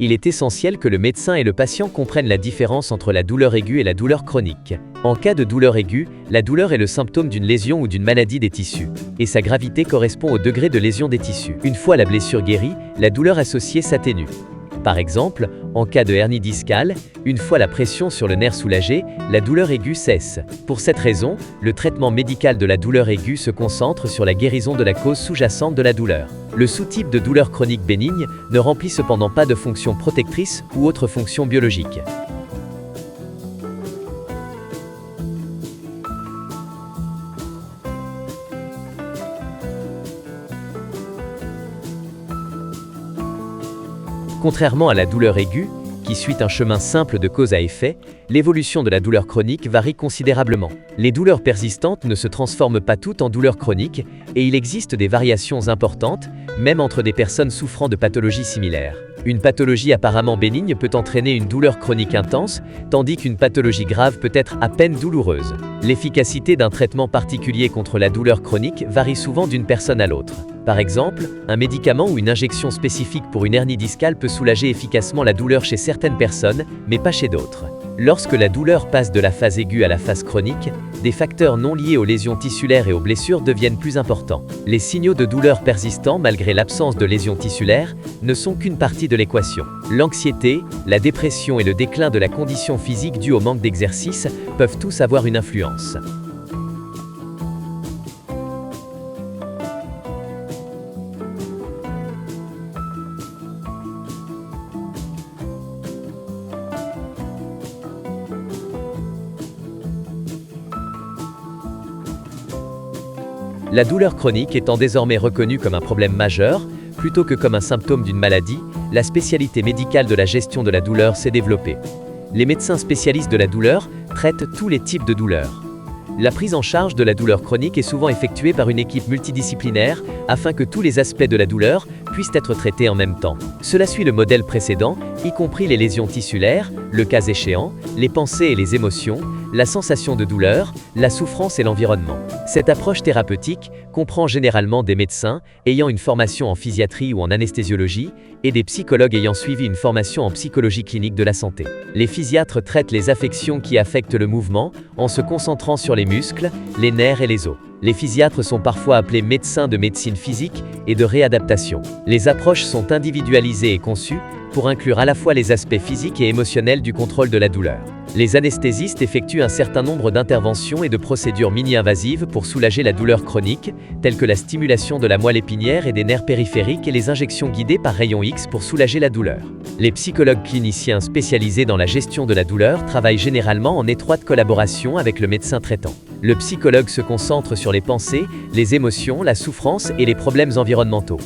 il est essentiel que le médecin et le patient comprennent la différence entre la douleur aiguë et la douleur chronique. En cas de douleur aiguë, la douleur est le symptôme d'une lésion ou d'une maladie des tissus, et sa gravité correspond au degré de lésion des tissus. Une fois la blessure guérie, la douleur associée s'atténue. Par exemple, en cas de hernie discale, une fois la pression sur le nerf soulagée, la douleur aiguë cesse. Pour cette raison, le traitement médical de la douleur aiguë se concentre sur la guérison de la cause sous-jacente de la douleur. Le sous-type de douleur chronique bénigne ne remplit cependant pas de fonction protectrice ou autre fonction biologique. Contrairement à la douleur aiguë, qui suit un chemin simple de cause à effet, l'évolution de la douleur chronique varie considérablement. Les douleurs persistantes ne se transforment pas toutes en douleurs chroniques, et il existe des variations importantes, même entre des personnes souffrant de pathologies similaires. Une pathologie apparemment bénigne peut entraîner une douleur chronique intense, tandis qu'une pathologie grave peut être à peine douloureuse. L'efficacité d'un traitement particulier contre la douleur chronique varie souvent d'une personne à l'autre. Par exemple, un médicament ou une injection spécifique pour une hernie discale peut soulager efficacement la douleur chez certaines personnes, mais pas chez d'autres. Lorsque la douleur passe de la phase aiguë à la phase chronique, des facteurs non liés aux lésions tissulaires et aux blessures deviennent plus importants. Les signaux de douleur persistants, malgré l'absence de lésions tissulaires, ne sont qu'une partie de l'équation. L'anxiété, la dépression et le déclin de la condition physique due au manque d'exercice peuvent tous avoir une influence. La douleur chronique étant désormais reconnue comme un problème majeur, plutôt que comme un symptôme d'une maladie, la spécialité médicale de la gestion de la douleur s'est développée. Les médecins spécialistes de la douleur traitent tous les types de douleurs. La prise en charge de la douleur chronique est souvent effectuée par une équipe multidisciplinaire afin que tous les aspects de la douleur puissent être traités en même temps. Cela suit le modèle précédent, y compris les lésions tissulaires, le cas échéant, les pensées et les émotions, la sensation de douleur, la souffrance et l'environnement. Cette approche thérapeutique comprend généralement des médecins ayant une formation en physiatrie ou en anesthésiologie et des psychologues ayant suivi une formation en psychologie clinique de la santé. Les physiatres traitent les affections qui affectent le mouvement en se concentrant sur les muscles, les nerfs et les os. Les physiatres sont parfois appelés médecins de médecine physique et de réadaptation. Les approches sont individualisées et conçues pour inclure à la fois les aspects physiques et émotionnels du contrôle de la douleur. Les anesthésistes effectuent un certain nombre d'interventions et de procédures mini-invasives pour soulager la douleur chronique, telles que la stimulation de la moelle épinière et des nerfs périphériques et les injections guidées par rayons X pour soulager la douleur. Les psychologues cliniciens spécialisés dans la gestion de la douleur travaillent généralement en étroite collaboration avec le médecin traitant. Le psychologue se concentre sur les pensées, les émotions, la souffrance et les problèmes environnementaux.